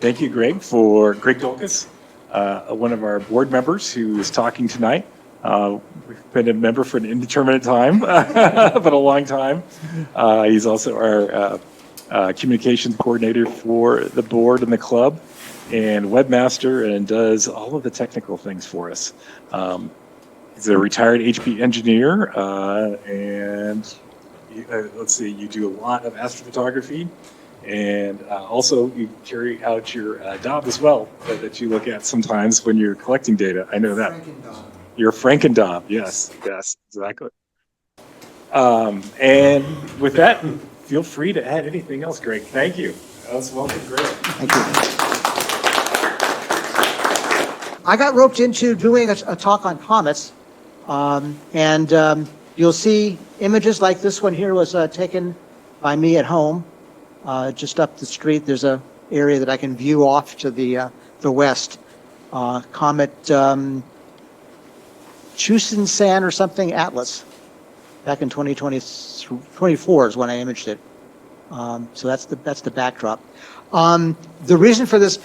Thank you, Greg, for Greg Dolkus, one of our board members who is talking tonight. We've been a member for an indeterminate time, but a long time. He's also our communications coordinator for the board and the club, and webmaster, and does all of the technical things for us. He's a retired HP engineer, and let's see, you do a lot of astrophotography, and also you carry out your Dob as well that you look at sometimes when you're collecting data. I know that. You're Frankendob. Yes, exactly. And with that, feel free to add anything else, Greg. Thank you. Let's welcome Greg. Thank you. I got roped into doing a talk on comets, and you'll see images like this one here was taken by me at home. Just up the street, there's a area that I can view off to the west. Comet Chusen-san or something, Atlas, back in 2024 is when I imaged it. So that's the backdrop. The reason for this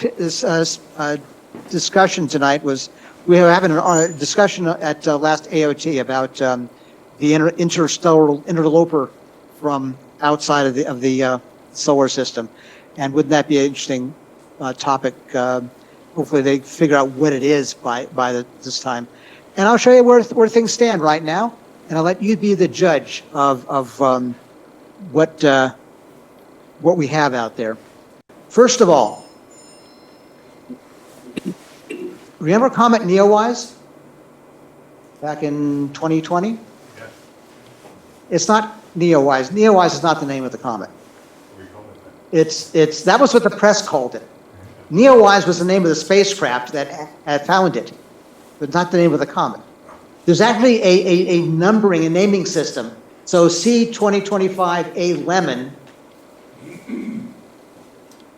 discussion tonight was we were having a discussion at last AOT about the interstellar interloper from outside of the solar system, and wouldn't that be an interesting topic? Hopefully they figure out what it is by this time. And I'll show you where things stand right now, and I'll let you be the judge of what we have out there. First of all, remember Comet Neowise back in 2020? Yeah. It's not Neowise. Neowise is not the name of the comet. That was what the press called it. Neowise was the name of the spacecraft that had found it, but not the name of the comet. There's actually a numbering and naming system. So C2025A Lemon,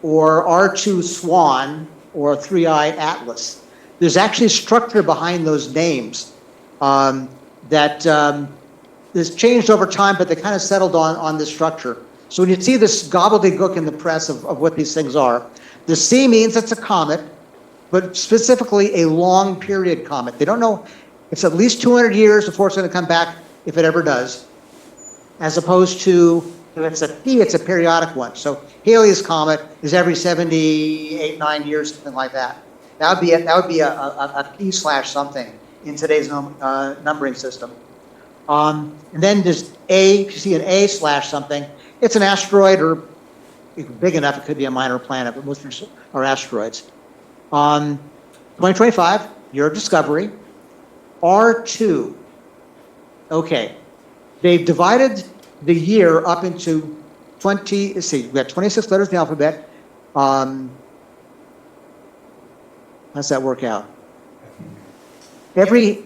or R2 Swan, or 3I Atlas. There's actually a structure behind those names that is changed over time, but they kind of settled on this structure. So when you see this gobbledygook in the press of what these things are, the C means it's a comet, but specifically a long period comet. They don't know, it's at least 200 years before it's going to come back, if it ever does, as opposed to, if it's a P, it's a periodic one. So Halley's Comet is every 78, 9 years, something like that. That would be a P slash something in today's numbering system. And then there's A, if you see an A slash something, it's an asteroid, or big enough, it could be a minor planet, but most are asteroids. 2025, year of discovery. R2. Okay. They've divided the year up into 20, let's see, we got 26 letters in the alphabet. How's that work out? Every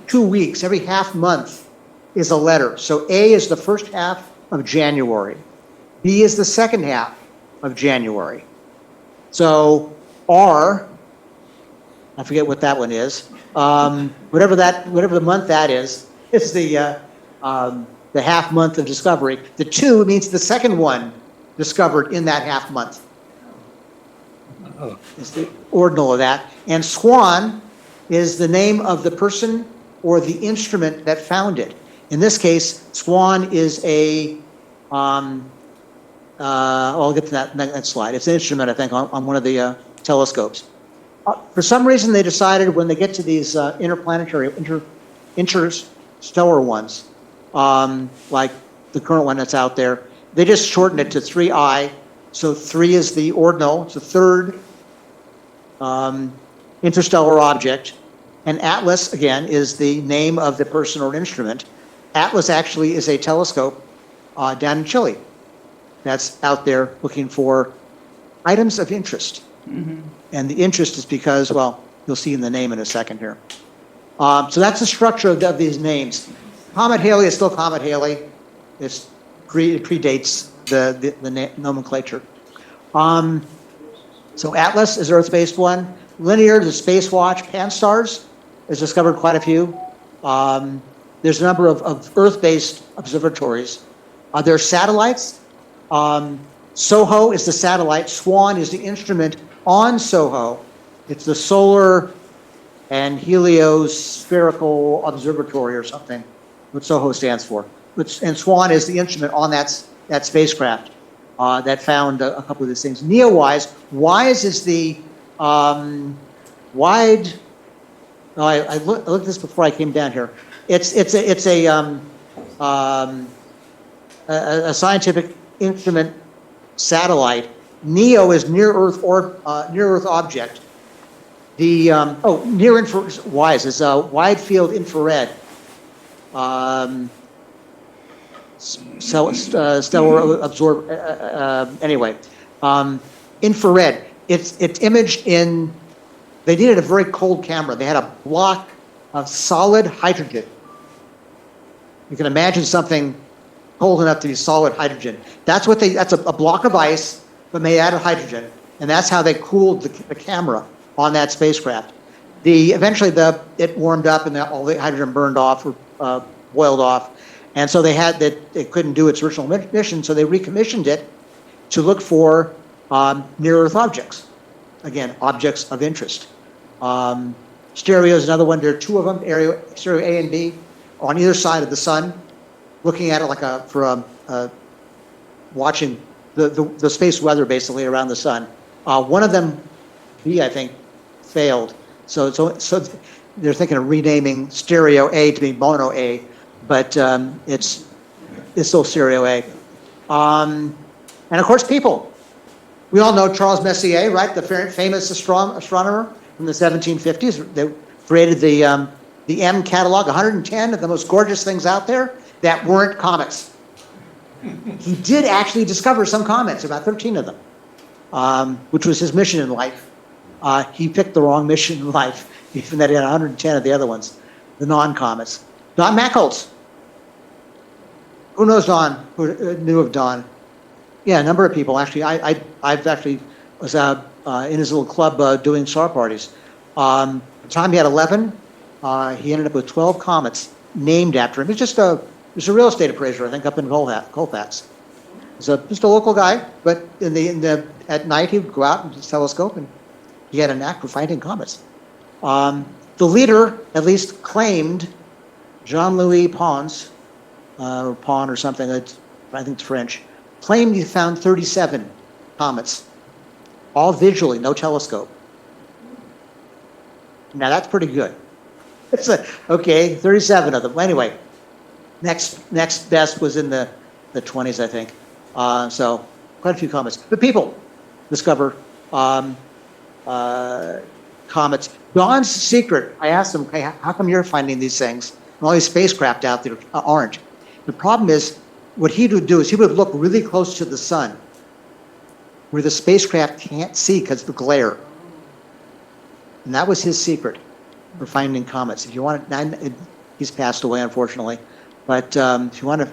2 weeks, every half month is a letter. So A is the first half of January. B is the second half of January. So R, I forget what that one is. Whatever the month that is the half month of discovery. The 2 means the second one discovered in that half month. Oh. It's the ordinal of that. And Swan is the name of the person or the instrument that found it. In this case, Swan is I'll get to that next slide. It's an instrument, I think, on one of the telescopes. For some reason, they decided when they get to these interplanetary, interstellar ones, like the current one that's out there, they just shortened it to 3I. So 3 is the ordinal, it's the third interstellar object. And Atlas, again, is the name of the person or instrument. Atlas actually is a telescope down in Chile that's out there looking for items of interest. Mm-hmm. And the interest is because, well, you'll see in the name in a second here. So that's the structure of these names. Comet Halley is still Comet Halley. It predates the nomenclature. So Atlas is Earth-based one. Linear is a space watch. Pan-STARRS has discovered quite a few. There's a number of Earth-based observatories. There are satellites. SOHO is the satellite. SWAN is the instrument on SOHO. It's the Solar and Heliospherical Observatory or something, what SOHO stands for. And SWAN is the instrument on that spacecraft that found a couple of these things. NEOWISE, WISE is the wide. I looked at this before I came down here. It's a scientific instrument satellite. NEO is near Earth object. The near infrared WISE is a wide field infrared. Stellar absorb. Anyway, infrared. It's imaged in. They needed a very cold camera. They had a block of solid hydrogen. You can imagine something cold enough to be solid hydrogen. That's a block of ice, but made out of hydrogen, and that's how they cooled the camera on that spacecraft. Eventually it warmed up and all the hydrogen burned off or boiled off, and so it couldn't do its original mission, so they recommissioned it to look for near-Earth objects. Again, objects of interest. Stereo is another one. There are two of them, stereo A and B, on either side of the sun, looking at it like watching the space weather basically around the sun. One of them, B, I think, failed. So they're thinking of renaming stereo A to be mono A, but it's still stereo A. And of course, people. We all know Charles Messier, right? The famous astronomer from the 1750s. They created the M catalog, 110 of the most gorgeous things out there that weren't comets. He did actually discover some comets, about 13 of them, which was his mission in life. He picked the wrong mission in life, even that he had 110 of the other ones, the non-comets. Don Mackholtz. Who knows Don? Who knew of Don? Yeah, a number of people. Actually, I've actually was in his little club doing star parties. By the time he had 11, he ended up with 12 comets named after him. He's just a real estate appraiser, I think, up in Colfax. He's just a local guy, but at night he would go out with his telescope, and he had a knack for finding comets. The leader, at least, claimed Jean-Louis Pons, or Pon or something. I think it's French. Claimed he found 37 comets, all visually, no telescope. Now that's pretty good. It's 37 of them. Anyway, next best was in the 20s, I think. So quite a few comets. But people discover comets. Don's secret. I asked him, "Okay, how come you're finding these things? And all these spacecraft out there aren't." The problem is, what he would do is he would look really close to the sun, where the spacecraft can't see because of the glare. And that was his secret for finding comets. If you want to, he's passed away, unfortunately, but if you want to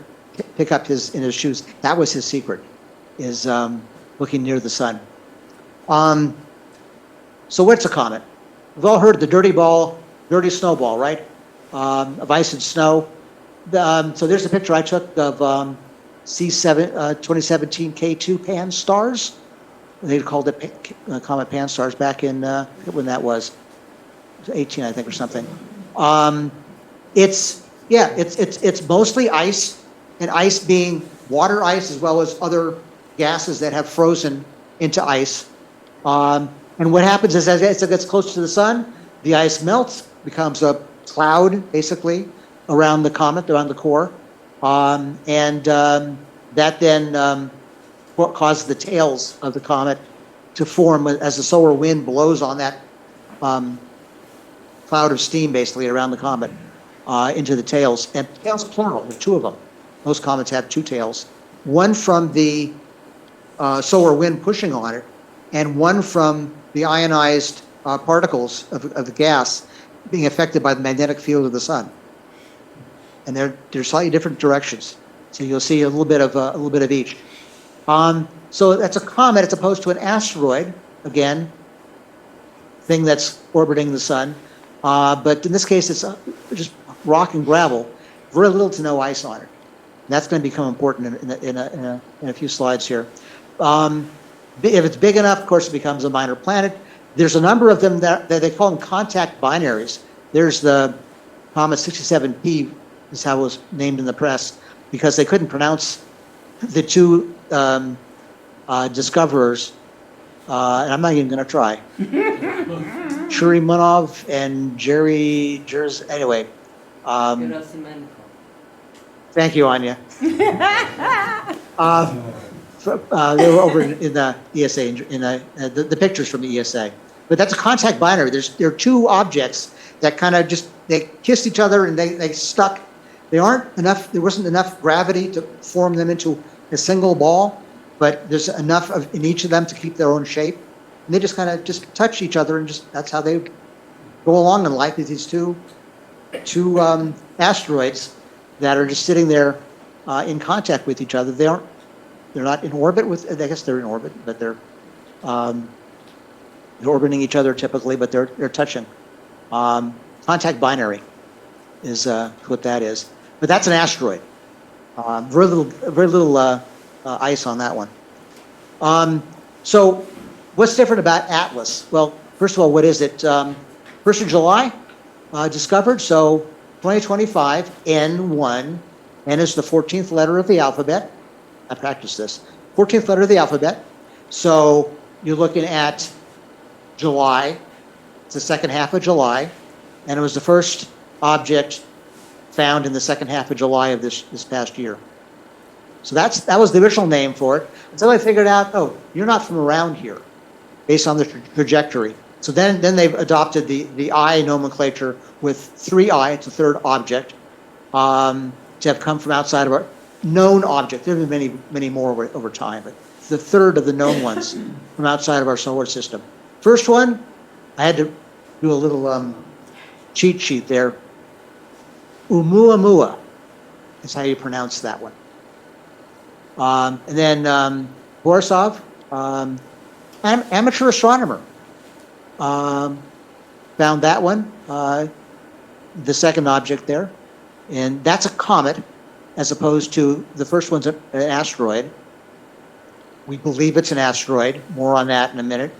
pick up in his shoes, that was his secret, is looking near the sun. So what's a comet? We've all heard the dirty snowball, right? Of ice and snow. So there's a picture I took of C7 2017 K2 Pan stars. They called it Comet Pan stars back in when that was 18, I think, or something. It's mostly ice, and ice being water ice as well as other gases that have frozen into ice. And what happens is, as it gets close to the sun, the ice melts, becomes a cloud basically around the comet, around the core, and that then causes the tails of the comet to form as the solar wind blows on that cloud of steam basically around the comet into the tails. And tails plural, there are two of them. Most comets have two tails. One from the solar wind pushing on it, and one from the ionized particles of the gas being affected by the magnetic field of the sun. And they're slightly different directions. So you'll see a little bit of each. So that's a comet as opposed to an asteroid, again, thing that's orbiting the sun. But in this case, it's just rock and gravel, very little to no ice on it. And that's going to become important in a few slides here. If it's big enough, of course, it becomes a minor planet. There's a number of them that they call them contact binaries. There's the Comet 67P, is how it was named in the press, because they couldn't pronounce the two discoverers, and I'm not even going to try. Churyumov and Jerry Jers. Anyway, thank you, Anya. They were over in the ESA, in the pictures from the ESA. But that's a contact binary. There are two objects that kind of they kissed each other and they stuck. There wasn't enough gravity to form them into a single ball, but there's enough in each of them to keep their own shape. And they just kind of touch each other, and that's how they go along in life, with these two asteroids that are just sitting there in contact with each other. They're not in orbit I guess they're in orbit, but they're orbiting each other typically, but they're touching. Contact binary is what that is. But that's an asteroid. Very little ice on that one. So what's different about Atlas? Well, first of all, what is it? 1st of July, discovered. So 2025, N1. N is the 14th letter of the alphabet. I practiced this. 14th letter of the alphabet. So you're looking at July. It's the second half of July. And it was the first object found in the second half of July of this past year. So that was the original name for it. Until I figured out, you're not from around here, based on the trajectory. So then they've adopted the I nomenclature with 3I, it's the third object, to have come from outside of our known object. There have been many more over time, but the third of the known ones from outside of our solar system. First one, I had to do a little cheat sheet there. Oumuamua is how you pronounce that one. And then Borisov, amateur astronomer, found that one, the second object there. And that's a comet, as opposed to the first one's an asteroid. We believe it's an asteroid. More on that in a minute.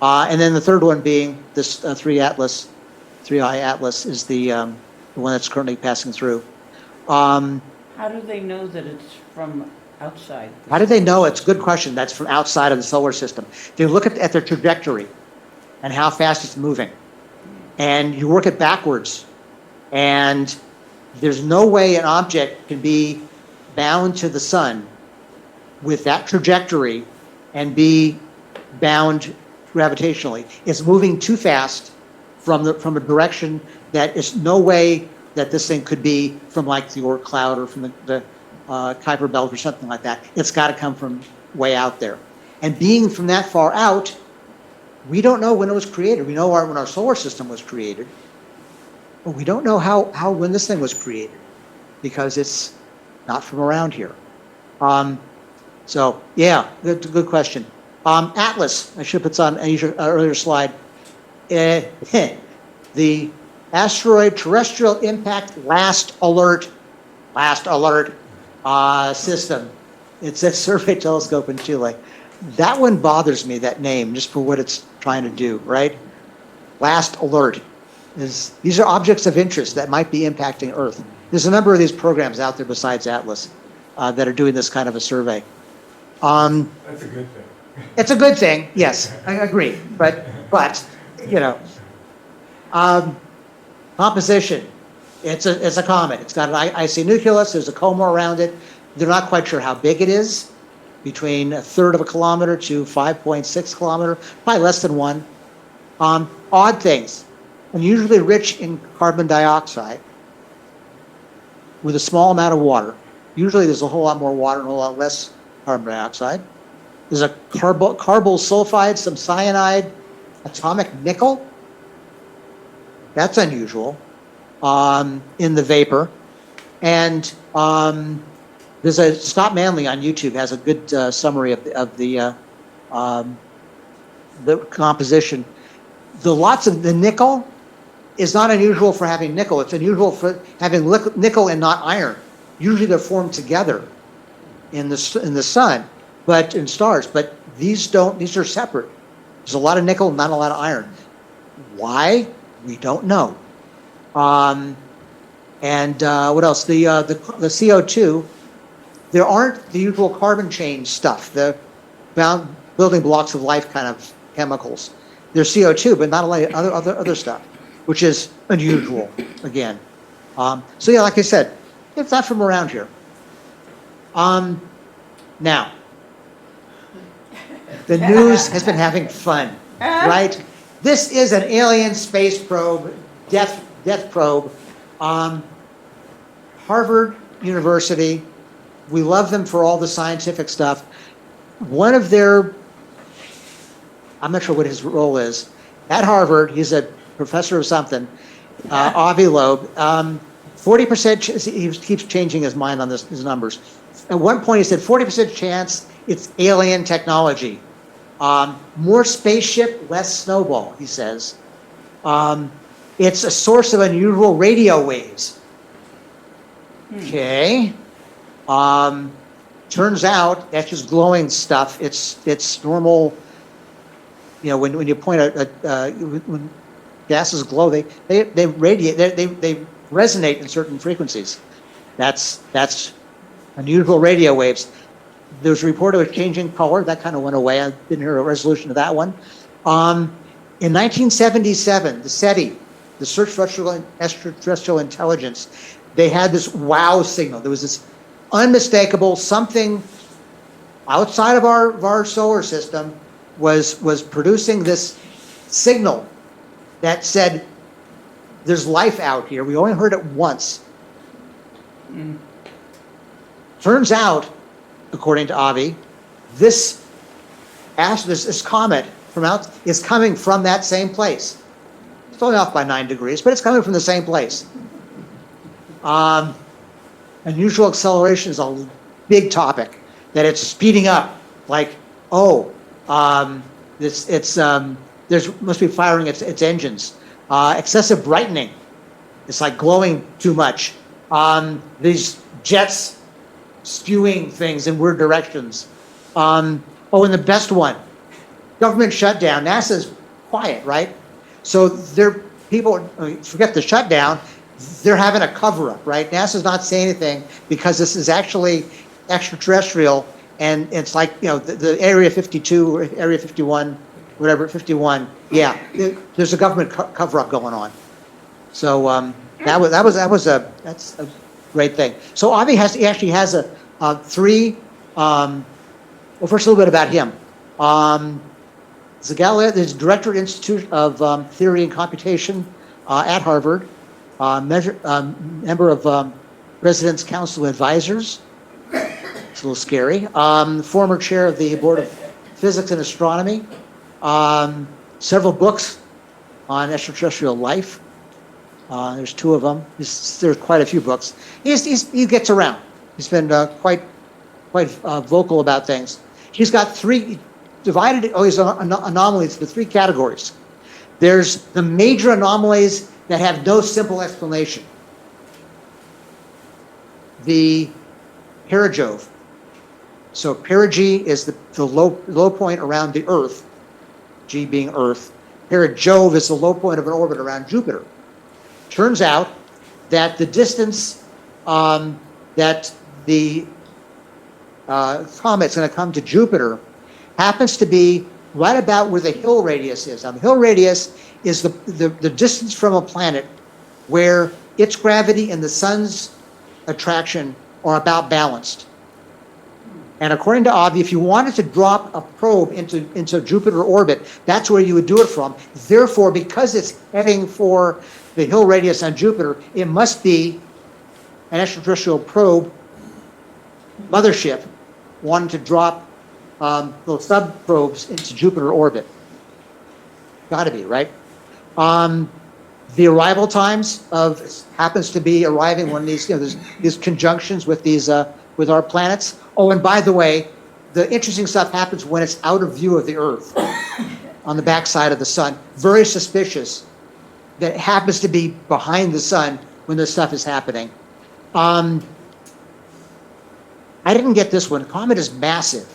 And then the third one being this 3I Atlas is the one that's currently passing through. How do they know that it's from outside? How do they know? It's a good question. That's from outside of the solar system. They look at their trajectory and how fast it's moving. And you work it backwards. And there's no way an object can be bound to the sun with that trajectory and be bound gravitationally. It's moving too fast from a direction that is no way that this thing could be from like the Oort cloud or from the Kuiper belt or something like that. It's got to come from way out there. And being from that far out, we don't know when it was created. We know when our solar system was created, but we don't know when this thing was created, because it's not from around here. So yeah, good question. Atlas, I should put on an earlier slide. The asteroid terrestrial impact last alert system. It's a survey telescope in Chile. That one bothers me, that name, just for what it's trying to do, right? Last alert. These are objects of interest that might be impacting Earth. There's a number of these programs out there besides Atlas that are doing this kind of a survey. That's a good thing. It's a good thing, yes, I agree. But composition. It's a comet. It's got an icy nucleus. There's a coma around it. They're not quite sure how big it is, between 1/3 of a kilometer to 5.6 kilometer, probably less than one. Odd things. Unusually rich in carbon dioxide with a small amount of water. Usually there's a whole lot more water and a whole lot less carbon dioxide. There's a carbyl sulfide, some cyanide, atomic nickel. That's unusual in the vapor. And there's Scott Manley on YouTube has a good summary of the composition. The nickel is not unusual for having nickel. It's unusual for having nickel and not iron. Usually they're formed together in the sun, but in stars. But these are separate. There's a lot of nickel, not a lot of iron. Why? We don't know. What else? The CO2, there aren't the usual carbon chain stuff, the building blocks of life kind of chemicals. There's CO2, but not a lot of other stuff, which is unusual, again. So yeah, like I said, it's not from around here. Now, the news has been having fun, right? This is an alien space probe, death probe. Harvard University, we love them for all the scientific stuff. One of their, I'm not sure what his role is, at Harvard, he's a professor of something, Avi Loeb, 40%, he keeps changing his mind on his numbers. At one point he said 40% chance it's alien technology. More spaceship, less snowball, he says. It's a source of unusual radio waves. Okay. Turns out that's just glowing stuff. It's normal. You know, when you point when gases glow, they radiate. They resonate in certain frequencies. That's unusual radio waves. There was a report of it changing color. That kind of went away. I didn't hear a resolution of that one. In 1977, the SETI, the Search for Extraterrestrial Intelligence, they had this wow signal. There was this unmistakable something outside of our solar system was producing this signal that said there's life out here. We only heard it once. Turns out, according to Avi, this comet is coming from that same place. It's only off by 9 degrees, but it's coming from the same place. Unusual acceleration is a big topic, that it's speeding up, like, must be firing its engines. Excessive brightening, it's like glowing too much. These jets spewing things in weird directions. And the best one, government shutdown. NASA's quiet, right? So people forget the shutdown. They're having a cover-up, right? NASA's not saying anything because this is actually extraterrestrial, and it's like, you know, the Area 52 or Area 51, whatever, 51. Yeah, there's a government cover-up going on. So that's a great thing. So Avi actually has three. Well, first a little bit about him. Zagala is director of Institute of Theory and Computation at Harvard. Member of President's Council of Advisors. It's a little scary. Former chair of the Board of Physics and Astronomy. Several books on extraterrestrial life. There's 2 of them. There's quite a few books. He gets around. He's been quite vocal about things. He's got 3 divided his anomalies into 3 categories. There's the major anomalies that have no simple explanation. The perigee. So perigee is the low point around the Earth, G being Earth. Perigee is the low point of an orbit around Jupiter. Turns out that the distance that the comet's going to come to Jupiter happens to be right about where the hill radius is. Now, the hill radius is the distance from a planet where its gravity and the sun's attraction are about balanced. And according to Avi, if you wanted to drop a probe into Jupiter orbit, that's where you would do it from. Therefore, because it's heading for the hill radius on Jupiter, it must be an extraterrestrial probe mothership wanting to drop those sub-probes into Jupiter orbit. Got to be, right? The arrival times happens to be arriving when these conjunctions with with our planets. Oh, and by the way, the interesting stuff happens when it's out of view of the Earth, on the backside of the sun. Very suspicious that it happens to be behind the sun when this stuff is happening. I didn't get this one. Comet is massive.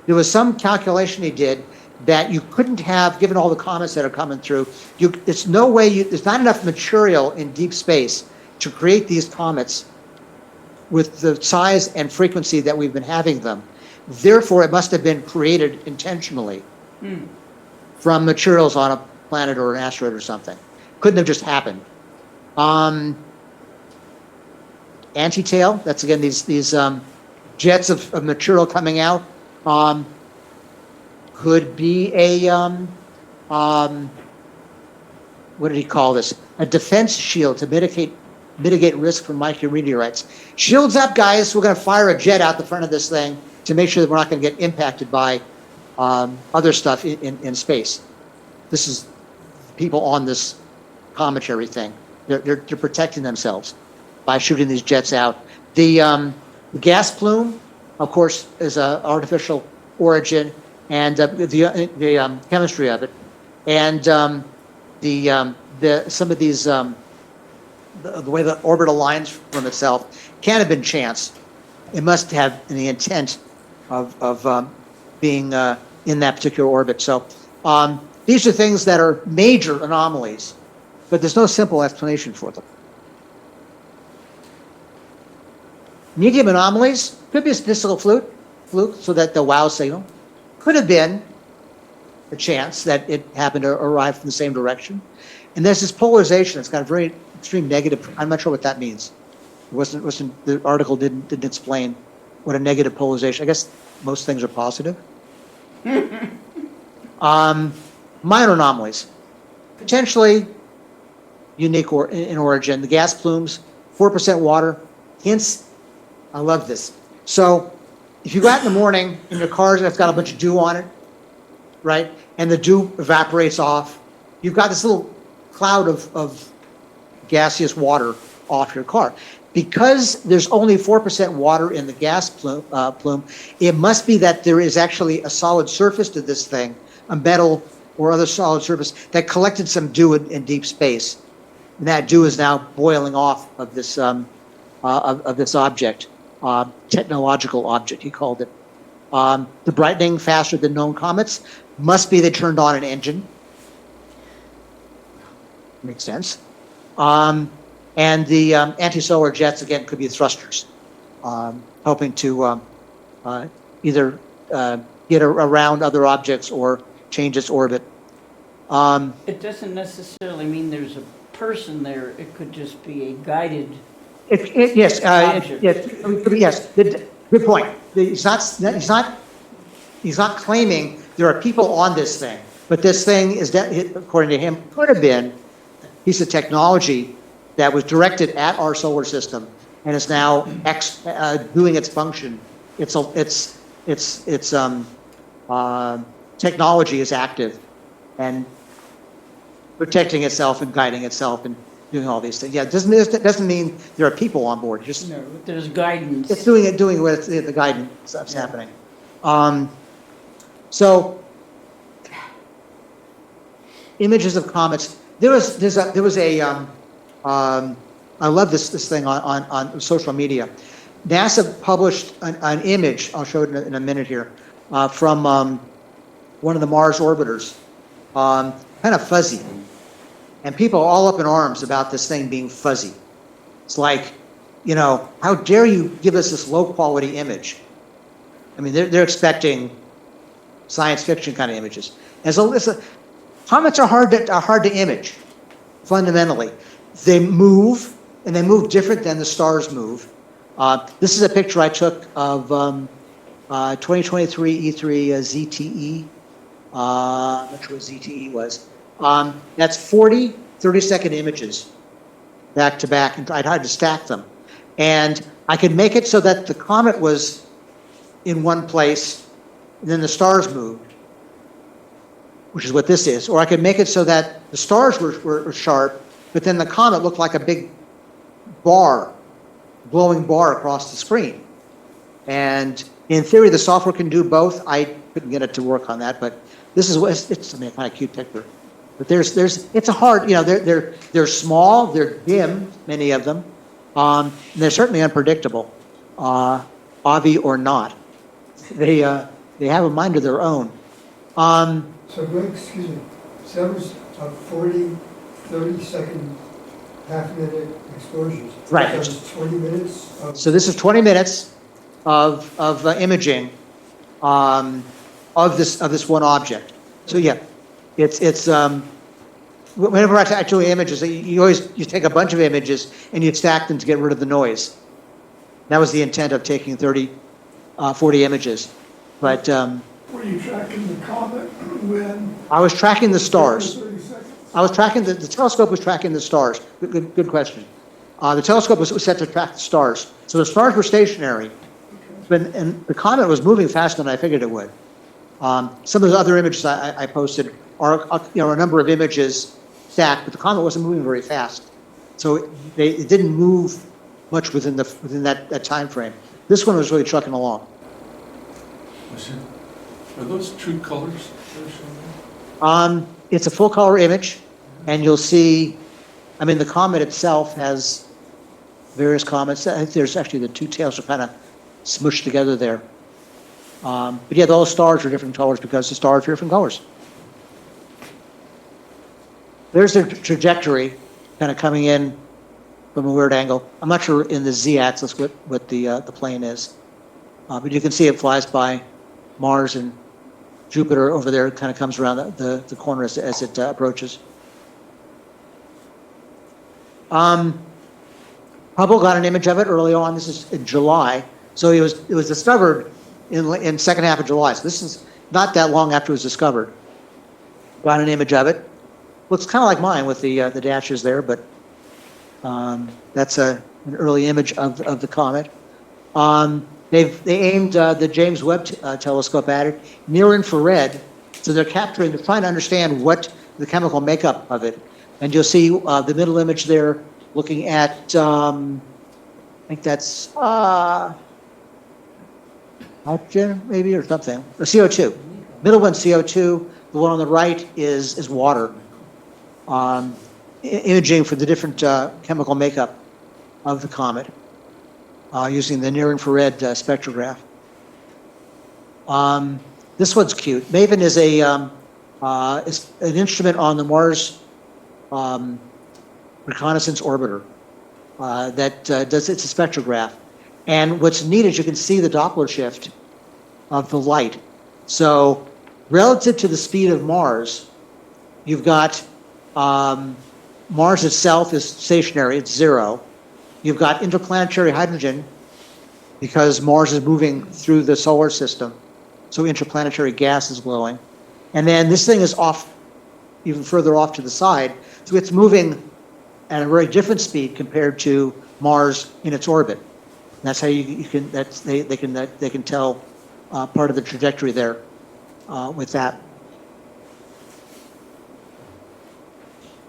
there was some calculation he did that you couldn't have, given all the comets that are coming through, there's no way, there's not enough material in deep space to create these comets with the size and frequency that we've been having them. Therefore, it must have been created intentionally from materials on a planet or an asteroid or something. Couldn't have just happened. Anti-tail, that's again these jets of material coming out. Could be a, what did he call this? A defense shield to mitigate risk from micrometeorites. Shields up, guys. We're going to fire a jet out the front of this thing to make sure that we're not going to get impacted by other stuff in space. This is people on this cometary thing. They're protecting themselves by shooting these jets out. The gas plume, of course, is an artificial origin, and the chemistry of it, and some of these the way the orbit aligns from itself can't have been chance. It must have the intent of being in that particular orbit. So these are things that are major anomalies, but there's no simple explanation for them. Medium anomalies could be a statistical fluke, so that the wow signal could have been a chance that it happened to arrive from the same direction. And there's this polarization that's got a very extreme negative. I'm not sure what that means. It wasn't the article didn't explain what a negative polarization. I guess most things are positive. Minor anomalies, potentially unique in origin. The gas plumes, 4% water, hints. I love this. So if you go out in the morning in your car that's got a bunch of dew on it, right, and the dew evaporates off, you've got this little cloud of gaseous water off your car. Because there's only 4% water in the gas plume, it must be that there is actually a solid surface to this thing, a metal or other solid surface that collected some dew in deep space. And that dew is now boiling off of this object, technological object, he called it. The brightening faster than known comets must be they turned on an engine. Makes sense. And the anti-solar jets, again, could be thrusters, hoping to either get around other objects or change its orbit. It doesn't necessarily mean there's a person there. It could just be a guided Yes, object. yes. Good point. He's not claiming there are people on this thing, but this thing is, according to him, could have been a piece of technology that was directed at our solar system and is now doing its function. Its technology is active and protecting itself and guiding itself and doing all these things. Yeah, it doesn't mean there are people on board. Just No, there's guidance. it's doing what the guidance stuff's happening. So images of comets. There was a I love this thing on social media. NASA published an image, I'll show it in a minute here, from one of the Mars orbiters, kind of fuzzy. And people are all up in arms about this thing being fuzzy. It's like, how dare you give us this low quality image? I mean, they're expecting science fiction kind of images. And so comets are hard to image, fundamentally. They move, and they move different than the stars move. This is a picture I took of 2023 E3 ZTE. I'm not sure what ZTE was. That's 40 30-second images back to back, and I tried to stack them. And I could make it so that the comet was in one place, and then the stars moved, which is what this is. Or I could make it so that the stars were sharp, but then the comet looked like a big glowing bar across the screen. And in theory, the software can do both. I couldn't get it to work on that, but this is it's a kind of cute picture. But it's a hard, they're small, they're dim, many of them, and they're certainly unpredictable, obvi or not. they have a mind of their own. So Greg, excuse me, so that was a 40, 30-second, half-minute exposures. Right. So it's 20 minutes of... So this is 20 minutes of imaging of this one object. So yeah, it's whenever I do images, you take a bunch of images and you stack them to get rid of the noise. That was the intent of taking 40 images. But Were you tracking the comet when... I was tracking the stars. 30 seconds? I was tracking the telescope was tracking the stars. Good question. The telescope was set to track the stars. So the stars were stationary, and the comet was moving faster than I figured it would. Some of the other images I posted are a number of images stacked, but the comet wasn't moving very fast, so it didn't move much within that time frame. This one was really trucking along. Are those true colors they're showing? It's a full color image, and you'll see. I mean, the comet itself has various comets. I think there's actually the two tails are kind of smushed together there. But yeah, those stars are different colors because the stars are different colors. There's their trajectory, kind of coming in from a weird angle. I'm not sure in the z-axis what the plane is, but you can see it flies by Mars and Jupiter over there. It kind of comes around the corner as it approaches. Hubble got an image of it early on. This is in July, so it was discovered in second half of July. So this is not that long after it was discovered. Got an image of it. Looks kind of like mine with the dashes there, but that's an early image of the comet. They aimed the James Webb telescope at it near infrared, so they're trying to understand what the chemical makeup of it. And you'll see the middle image there, looking at I think that's hydrogen maybe or something, or CO2. Middle one's CO2. The one on the right is water. Imaging for the different chemical makeup of the comet using the near-infrared spectrograph. This one's cute. MAVEN is is an instrument on the Mars reconnaissance orbiter that it's a spectrograph. And what's neat is you can see the Doppler shift of the light. So relative to the speed of Mars, you've got Mars itself is stationary, it's zero. You've got interplanetary hydrogen because Mars is moving through the solar system, so interplanetary gas is blowing. And then this thing is off, even further off to the side, so it's moving at a very different speed compared to Mars in its orbit. That's how you can they can tell part of the trajectory there with that.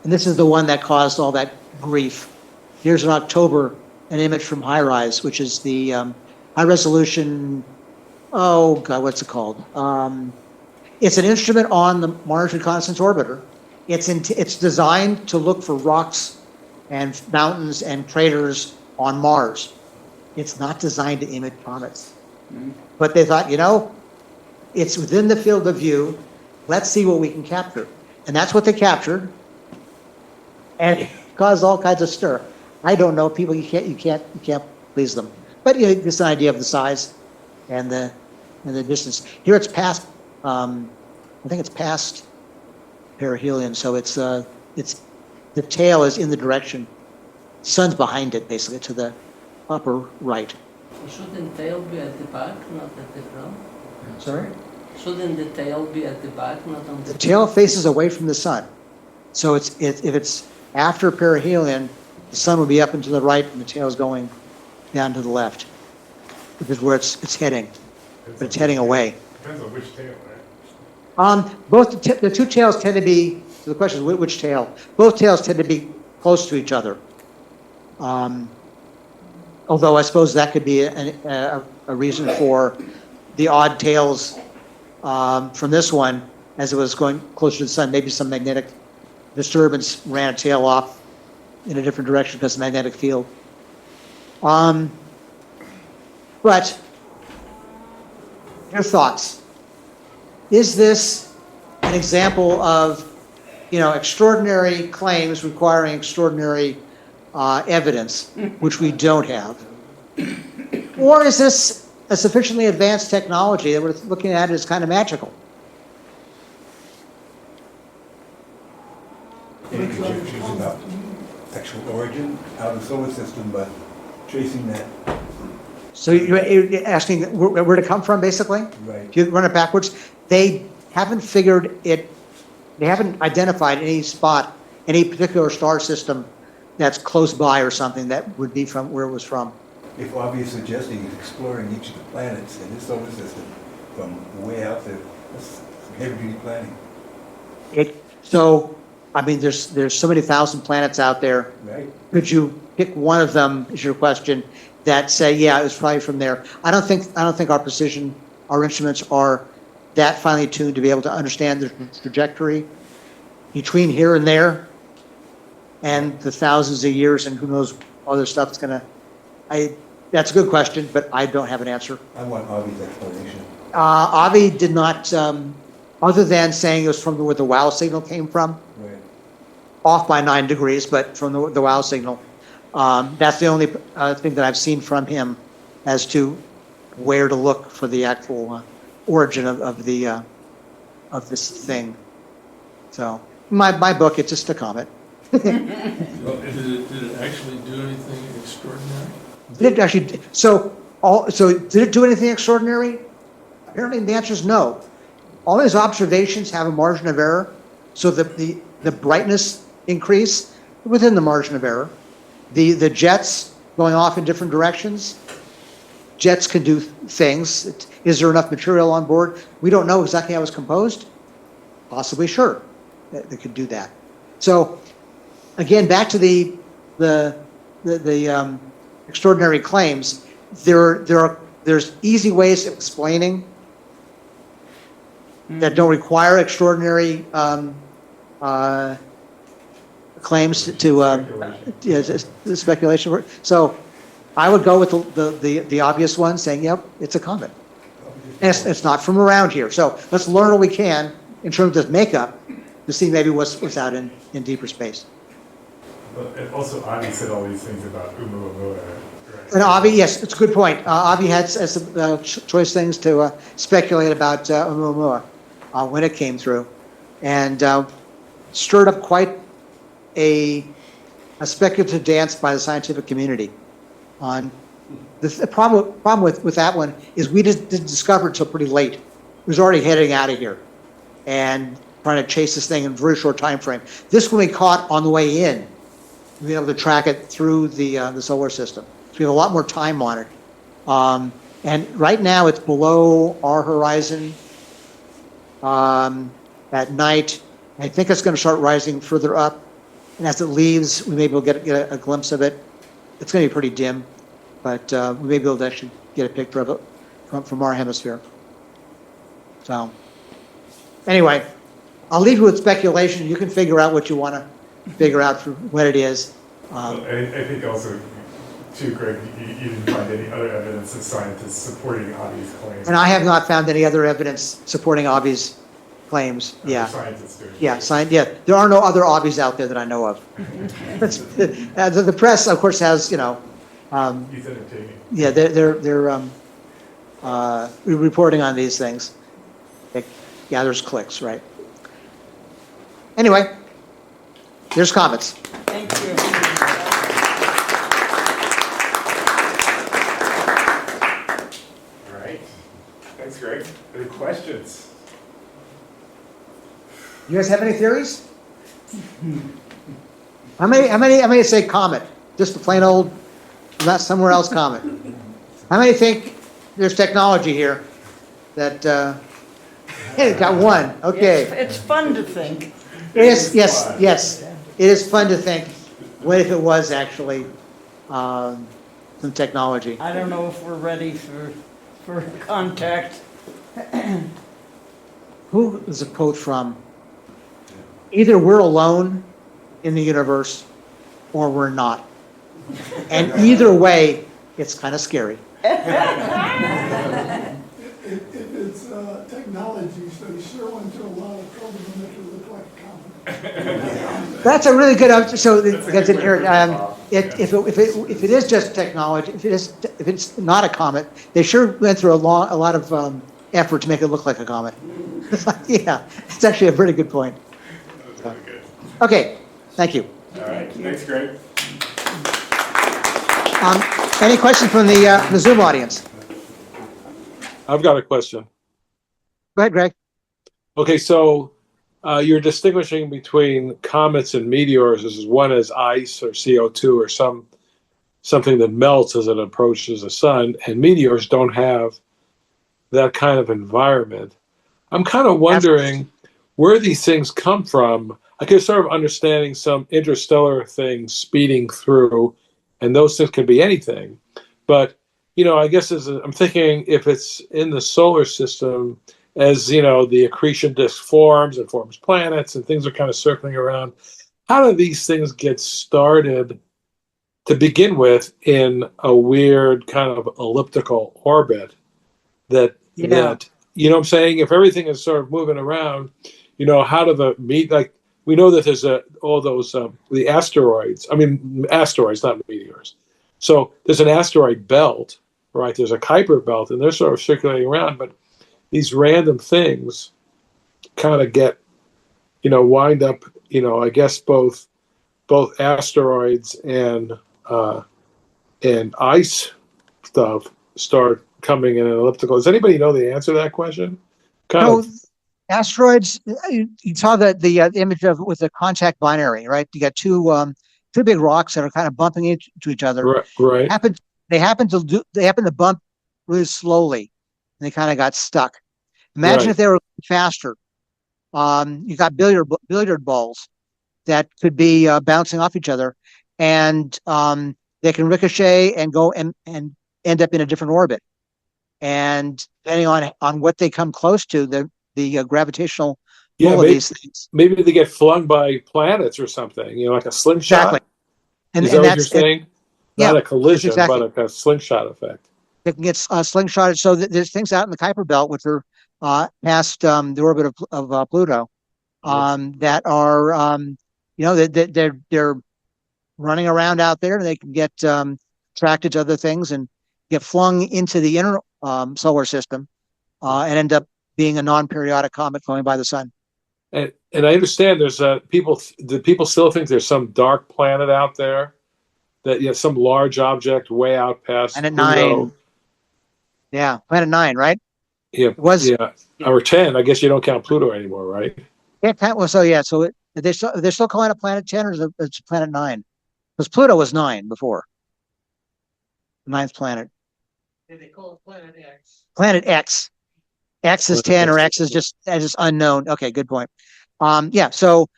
And this is the one that caused all that grief. Here's in October an image from HiRISE, which is the high resolution. Oh God, what's it called? It's an instrument on the Mars Reconnaissance Orbiter. It's designed to look for rocks and mountains and craters on Mars. It's not designed to image comets. But they thought, it's within the field of view. Let's see what we can capture. And that's what they captured. And it caused all kinds of stir. I don't know, people, you can't please them. But just an idea of the size and the distance. Here it's past, I think it's past perihelion, so it's the tail is in the direction, sun's behind it basically to the upper right. Shouldn't tail be at the back, not at the front? Sorry? Shouldn't the tail be at the back, not on The tail faces away from the sun. So if it's after perihelion, the sun will be up and to the right and the tail is going down to the left, which is where it's heading, but it's heading away. Depends on which tail, right? Both the two tails tend to be, so the question is which tail? Both tails tend to be close to each other. Although I suppose that could be a reason for the odd tails from this one as it was going closer to the sun. Maybe some magnetic disturbance ran a tail off in a different direction because of the magnetic field. But your thoughts. is this an example of, extraordinary claims requiring extraordinary evidence, which we don't have? Or is this a sufficiently advanced technology that we're looking at as kind of magical? Any conjectures about actual origin out of the solar system, but tracing that, So you're asking where to come from, basically? right? If you run it backwards, they haven't figured it, they haven't identified any spot, any particular star system that's close by or something that would be from where it was from. If obvious suggesting is exploring each of the planets in this solar system from way out there, that's some heavy-duty planning, There's so many thousand planets out there. right? Could you pick one of them, is your question, that say, yeah, it was probably from there? I don't think our precision, our instruments are that finely tuned to be able to understand the trajectory between here and there and the thousands of years and who knows other stuff that's that's a good question, but I don't have an answer. I want obvious explanation. Avi did not, other than saying it was from where the wow signal came from, Right. off by 9 degrees, but from the wow signal. That's the only thing that I've seen from him as to where to look for the actual origin of this thing. So my book, it's just a comet. Well, did it actually do anything extraordinary? Did it actually? So did it do anything extraordinary? Apparently, the answer is no. All these observations have a margin of error, so the brightness increase within the margin of error. The jets going off in different directions. Jets can do things. Is there enough material on board? We don't know exactly how it's composed. Possibly, sure, they could do that. So, again, back to the extraordinary claims. There's easy ways of explaining that don't require extraordinary claims to the speculation work. So I would go with the obvious one, saying, yep, it's a comet. And it's not from around here. So let's learn what we can in terms of makeup to see maybe what's out in deeper space. But also, Avi said all these things about Oumuamua, right? And Avi, yes, it's a good point. Avi had some choice things to speculate about Oumuamua when it came through, and stirred up quite a speculative dance by the scientific community. On the problem with that one is we just didn't discover it until pretty late. It was already heading out of here and trying to chase this thing in a very short time frame. This one we caught on the way in. We've been able to track it through the solar system. So we have a lot more time on it. And right now it's below our horizon at night. I think it's going to start rising further up. And as it leaves, we may be able to get a glimpse of it. It's going to be pretty dim, but we may be able to actually get a picture of it from our hemisphere. So anyway, I'll leave you with speculation. You can figure out what you want to figure out for what it is. Well, I think also, too, Greg, you didn't find any other evidence of scientists supporting Avi's claims. And I have not found any other evidence supporting Avi's claims. Yeah. Scientists doing it. Yeah, there are no other Avi's out there that I know of. The press, of course, has, He's entertaining. yeah, they're reporting on these things. It gathers clicks, right? Anyway, there's Comets. Thank you. All right. Thanks, Greg. Any questions? You guys have any theories? How many say Comet? Just a plain old, not somewhere else Comet. How many think there's technology here that, hey, got one, okay. It's fun to think. It is, yes. It is fun to think, what if it was actually some technology? I don't know if we're ready for contact. Who is a quote from? Either we're alone in the universe or we're not. And either way, it's kind of scary. If it's technology so That's a really good, so, That's a because good in way here, to put it off. if it is just technology, if it's not a comet, they sure went through a lot of effort to make it look like a comet. Yeah, it's actually a pretty good point. That was really good. Okay, thank you. All right, thanks, Greg. Any questions from the Zoom audience? I've got a question. Go ahead, Greg. Okay, so you're distinguishing between comets and meteors. This is one as ice or CO2 or something that melts as it approaches the sun, and meteors don't have that kind of environment. I'm kind of wondering where these things come from. I can sort of understanding some interstellar things speeding through, and those things can be anything. But, I guess I'm thinking if it's in the solar system, as, the accretion disk forms and forms planets and things are kind of circling around, how do these things get started to begin with in a weird kind of elliptical orbit that you know what I'm saying? If everything is sort of moving around, how do we know that there's all those the asteroids. I mean, asteroids, not meteors. So there's an asteroid belt, right? There's a Kuiper belt, and they're sort of circulating around. But these random things kind of get, wind up. I guess both asteroids and ice stuff start coming in an elliptical. Does anybody know the answer to that question? So asteroids, you saw the image of with the contact binary, right? You got two big rocks that are kind of bumping into each other. Right. They happen to bump really slowly, and they kind of got stuck. Imagine if they were faster. You got billiard balls that could be bouncing off each other, and they can ricochet and go and end up in a different orbit. And depending on what they come close to, the gravitational pull of these things. Maybe they get flung by planets or something, like a slingshot. Exactly. And Is that what you're that's saying? Yeah, Not a collision, exactly. but a slingshot effect. It can get slingshotted. So there's things out in the Kuiper belt, which are past the orbit of Pluto, that are they're running around out there, and they can get attracted to other things and get flung into the inner solar system and end up being a non-periodic comet going by the sun. And I understand there's people. Do people still think there's some dark planet out there that some large object way out past Planet Pluto? 9. Yeah, Planet 9, right? Yeah, It was or 10. I guess you don't count Pluto anymore, right? Yeah, so they're still calling it Planet 10, or is it's Planet 9? Because Pluto was 9 before. The ninth planet. And they call it Planet X. Planet X. X is 10, or X is just unknown. Okay, good point. So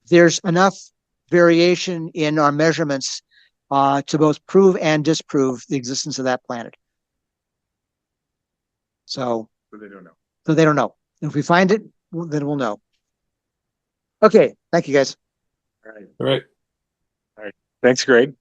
there's enough variation in our measurements to both prove and disprove the existence of that planet. So they don't know. So they don't know. If we find it, then we'll know. Okay, thank you guys. All right. All right. Thanks, Greg.